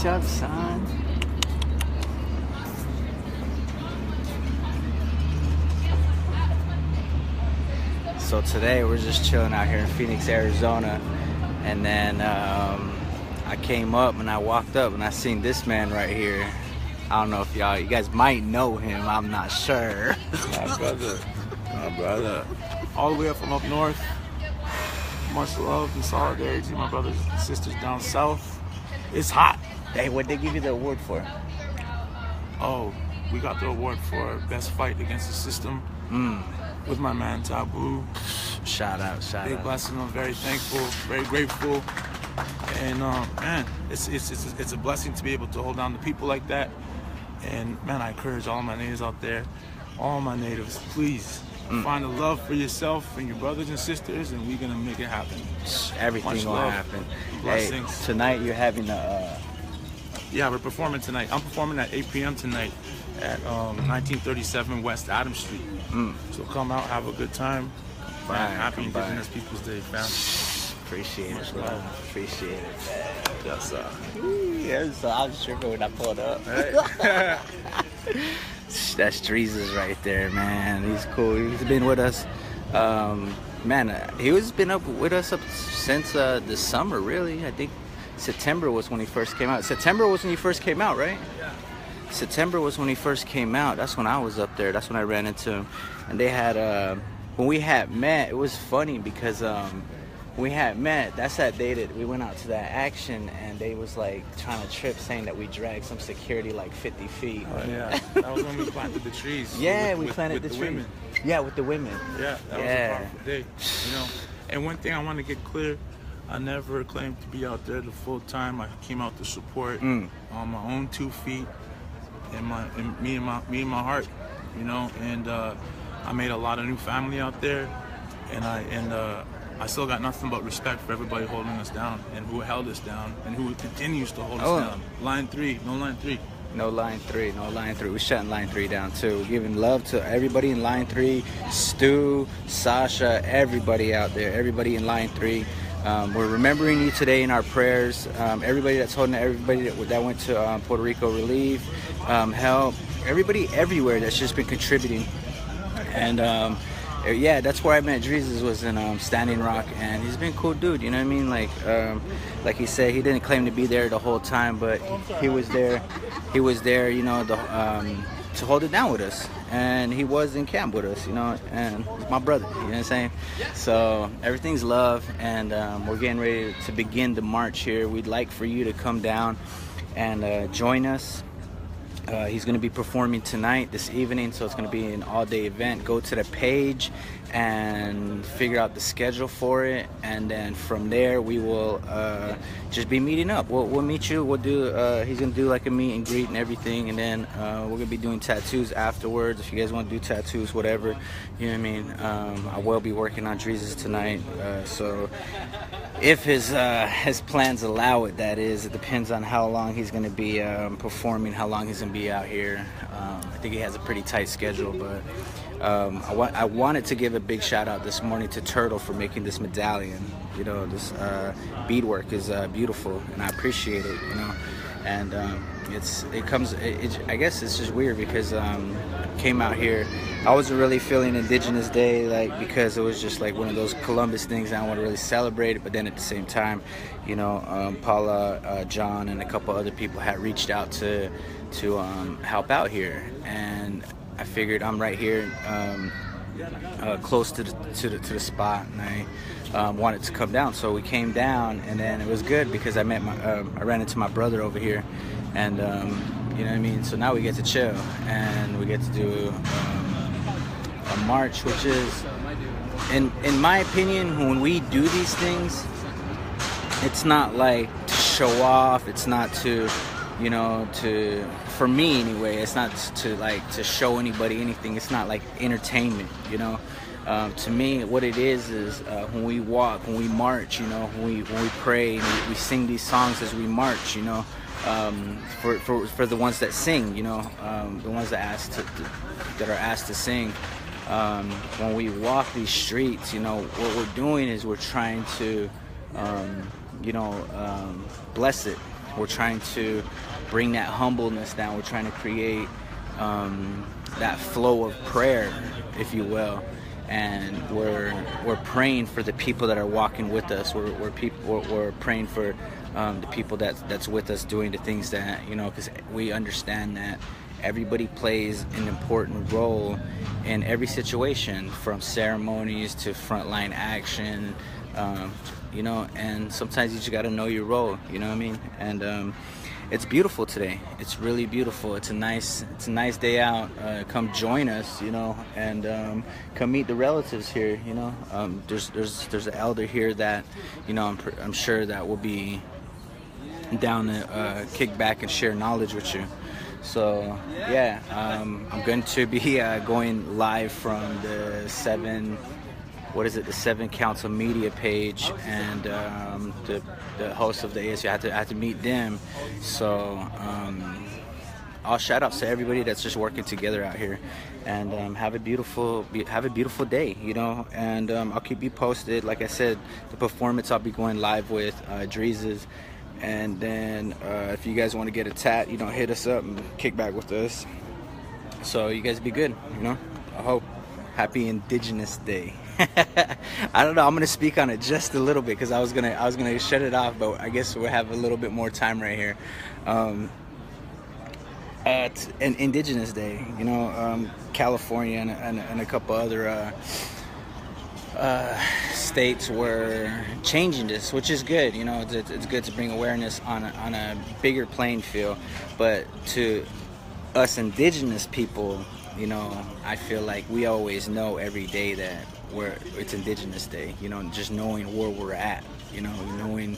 What's up, son? So today we're just chilling out here in Phoenix, Arizona, and then I came up and I walked up and I seen this man right here. I don't know if you guys might know him. I'm not sure. My brother, all the way up from up north. Much love and solidarity, my brothers and sisters down south. It's hot. Hey, what they give you the award for? Oh, we got the award for best fight against the system with my man Taboo. Shout out. Big blessing. I'm very thankful, very grateful, and man, it's a blessing to be able to hold down the people like that. And man, I encourage all my natives out there, all my natives, please find a love for yourself and your brothers and sisters, and we're gonna make it happen. Everything gonna happen. Blessings. Hey, tonight you're having a. Yeah, we're performing tonight. I'm performing at 8 p.m. tonight at 1937 West Adams Street. So come out, have a good time. Happy Indigenous Peoples Day, fam. Appreciate it, bro. Appreciate it, man. Yes, sir. Yeah, so I was tripping when I pulled up. Right. That's Dreezus right there, man. He's cool. He's been with us. Man, he's been up with us since the summer, really. I think September was when he first came out. September was when he first came out, right? Yeah. September was when he first came out. That's when I was up there. That's when I ran into him. And they had, when we had met, it was funny because we had met, that's that day that we went out to that action, and they was like trying to trip, saying that we dragged some security like 50 feet. Oh, yeah. That was when we planted the trees. Yeah, we planted the trees. women. Yeah, with the women. Yeah, that was a powerful day, you know. And one thing I want to get clear, I never claimed to be out there the full time. I came out to support on my own 2 feet, and me and my heart, you know. And I made a lot of new family out there, and I still got nothing but respect for everybody holding us down and who held us down and who continues to hold us down. Line 3, no line 3. No line 3, no line 3. We're shutting line 3 down too. We're giving love to everybody in line 3, Stu, Sasha, everybody out there, everybody in line 3. We're remembering you today in our prayers. Everybody that's holding, everybody that went to Puerto Rico relief, help, everybody everywhere that's just been contributing. And yeah, that's where I met Jesus, was in Standing Rock, and he's been a cool dude, you know what I mean? Like he said, he didn't claim to be there the whole time, but he was there. He was there, you know, to hold it down with us, and he was in camp with us, you know, and he's my brother, you know what I'm saying? So everything's love, and we're getting ready to begin the march here. We'd like for you to come down and join us. He's going to be performing tonight, this evening, so it's going to be an all-day event. Go to the page and figure out the schedule for it, and then from there we will just be meeting up. We'll meet you. We'll do. He's going to do like a meet and greet and everything, and then we're going to be doing tattoos afterwards. If you guys want to do tattoos, whatever, you know what I mean. I will be working on Jesus tonight, so if his plans allow it, that is. It depends on how long he's going to be performing, how long he's going to be out here. I think he has a pretty tight schedule, but I wanted to give a big shout out this morning to Turtle for making this medallion. You know, this beadwork is beautiful, and I appreciate it, you know. And I guess it's just weird because came out here, I wasn't really feeling Indigenous Day, like, because it was just like one of those Columbus things, and I want to really celebrate it. But then at the same time, you know, Paula, John, and a couple other people had reached out to help out here, and I figured I'm right here, close to the spot, and I wanted to come down, so we came down, and then it was good because I ran into my brother over here, and you know what I mean. So now we get to chill, and we get to do a march, which is, in my opinion, when we do these things, it's not like to show off. It's not to, you know, for me anyway, it's not to show anybody anything. It's not like entertainment, you know. To me, what it is when we walk, when we march, you know, when we pray, and we sing these songs as we march, you know, for the ones that sing, you know, the ones that are asked to sing. When we walk these streets, you know, what we're doing is we're trying to, you know, bless it. We're trying to bring that humbleness down. We're trying to create that flow of prayer, if you will. And we're praying for the people that are walking with us. We're praying for the people that's with us, doing the things that, you know, because we understand that everybody plays an important role in every situation, from ceremonies to frontline action, you know, and sometimes you just got to know your role, you know what I mean? And it's beautiful today. It's really beautiful. It's a nice day out. Come join us, you know, and come meet the relatives here, you know. There's an elder here that, you know, I'm sure that will be down to kick back and share knowledge with you. So yeah, I'm going to be going live from the 7 Council Media page, and the host of the ASU. I had to meet them. So all shout outs to everybody that's just working together out here, and have a beautiful day, you know. And I'll keep you posted. Like I said, the performance I'll be going live with Dreeses. And then if you guys want to get a tat, you know, hit us up and kick back with us. So you guys be good, you know. I hope. Happy Indigenous Day. I don't know. I'm gonna speak on it just a little bit because I was gonna shut it off, but I guess we'll have a little bit more time right here. At an Indigenous Day, you know, California and a couple other states were changing this, which is good. You know, it's good to bring awareness on a bigger playing field. But to us Indigenous people, you know, I feel like we always know every day that it's Indigenous Day. You know, just knowing where we're at. You know, knowing,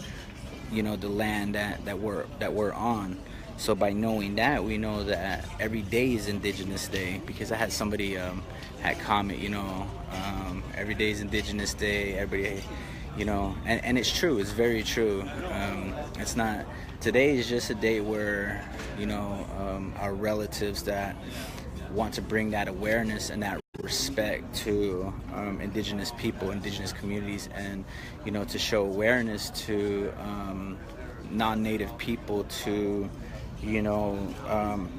you know, the land that we're on. So by knowing that, we know that every day is Indigenous Day, because I had somebody had comment, you know, every day is Indigenous Day, every day, you know, and it's true. It's very true. It's not. Today is just a day where, you know, our relatives that want to bring that awareness and that respect to indigenous people, indigenous communities, and, you know, to show awareness to non-native people, to, you know,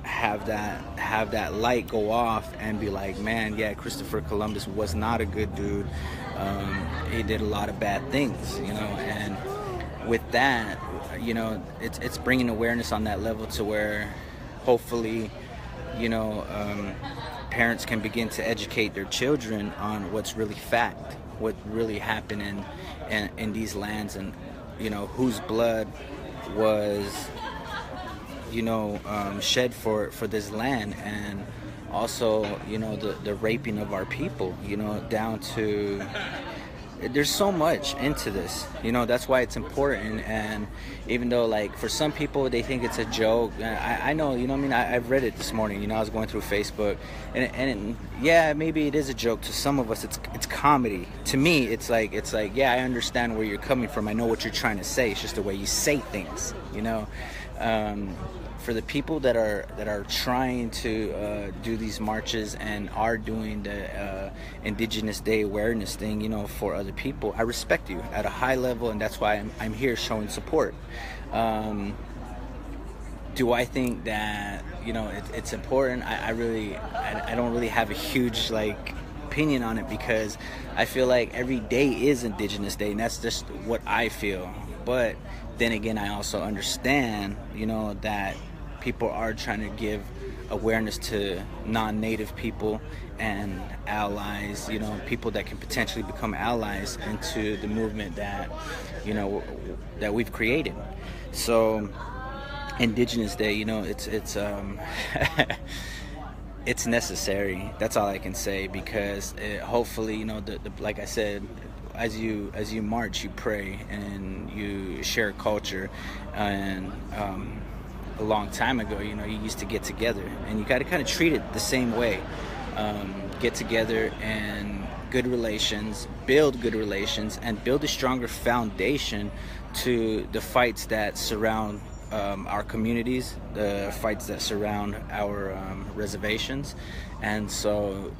have that light go off and be like, man, yeah, Christopher Columbus was not a good dude. He did a lot of bad things, you know. And with that, you know, it's bringing awareness on that level to where hopefully, you know, parents can begin to educate their children on what's really fact, what really happened in these lands, and, you know, whose blood was, you know, shed for this land, and also, you know, the raping of our people, you know, down to, there's so much into this, you know. That's why it's important. And even though, like, for some people they think it's a joke, I know, you know what I mean, I've read it this morning, you know, I was going through Facebook, and yeah, maybe it is a joke to some of us. It's comedy. To me, it's like, yeah, I understand where you're coming from, I know what you're trying to say, it's just the way you say things, you know. For the people that are trying to do these marches and are doing the Indigenous Day awareness thing, you know, for other people, I respect you at a high level, and that's why I'm here showing support. Do I think that, you know, it's important? I don't really have a huge, like, opinion on it, because I feel like every day is Indigenous Day, and that's just what I feel. But then again, I also understand, you know, that people are trying to give awareness to non-native people and allies, you know, people that can potentially become allies into the movement that, you know, that we've created. So Indigenous Day, you know, it's it's necessary. That's all I can say, because hopefully, you know, the like I said, as you march, you pray and you share culture. And a long time ago, you know, you used to get together, and you got to kind of treat it the same way. Get together and good relations, build good relations, and build a stronger foundation to the fights that surround our communities, the fights that surround our reservations. And so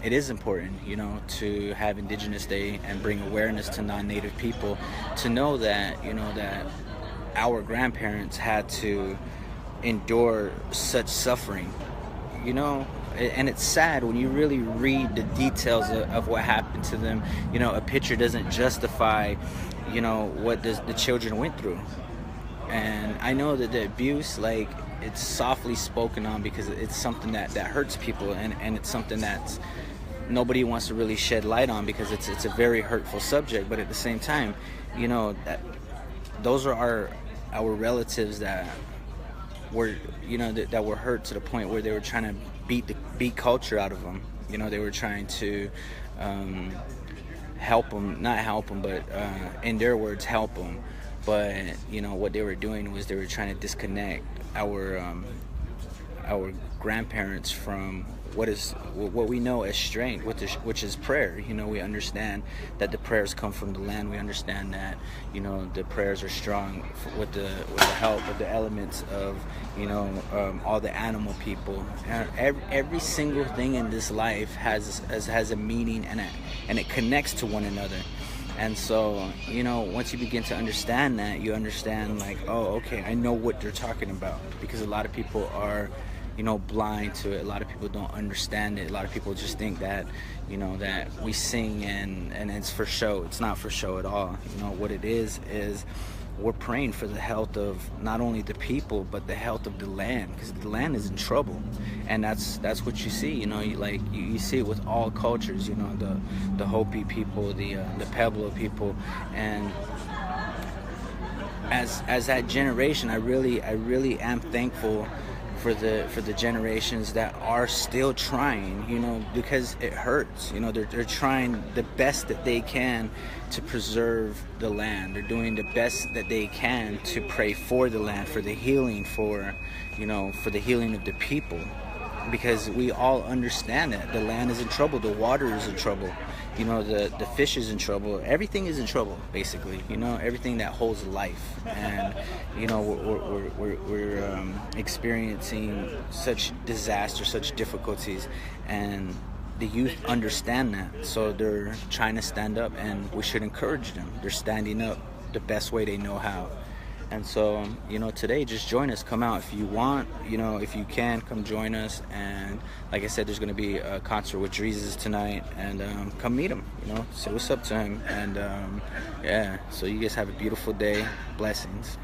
it is important, you know, to have Indigenous Day and bring awareness to non-native people, to know that, you know, that our grandparents had to endure such suffering, you know. And it's sad when you really read the details of what happened to them. You know, a picture doesn't justify, you know, what the children went through. And I know that the abuse, like, it's softly spoken on because it's something that hurts people, and it's something that's nobody wants to really shed light on, because it's a very hurtful subject. But at the same time, you know, that those are our relatives that were, you know, that were hurt to the point where they were trying to beat culture out of them. You know, they were trying to help them, not help them, but in their words, help them. But, you know, what they were doing was they were trying to disconnect our grandparents from what we know as strength, which is prayer. You know, we understand that the prayers come from the land. We understand that, you know, the prayers are strong with the help of the elements of, you know, all the animal people. And every single thing in this life has a meaning, and it connects to one another. And so, you know, once you begin to understand that, you understand, like, oh, okay, I know what they're talking about. Because a lot of people are, you know, blind to it. A lot of people don't understand it. A lot of people just think that, you know, that we sing and it's for show. It's not for show at all. You know, what it is we're praying for the health of not only the people, but the health of the land, because the land is in trouble. And that's what you see. You know, you see it with all cultures. You know, the Hopi people, the Pueblo people, and as that generation, I really am thankful for the generations that are still trying, you know, because it hurts. You know, they're trying the best that they can to preserve the land. They're doing the best that they can to pray for the land, for the healing, for the healing of the people. because we all understand that the land is in trouble, the water is in trouble, you know, the fish is in trouble, everything is in trouble, basically, you know, everything that holds life. And you know, we're experiencing such disaster, such difficulties, and the youth understand that, so they're trying to stand up, and we should encourage them. They're standing up the best way they know how. And so, you know, today, just join us. Come out if you want, you know, if you can, come join us. And like I said, there's going to be a concert with Jesus tonight, and come meet him, you know, say what's up to him. And yeah, so you guys have a beautiful day. Blessings.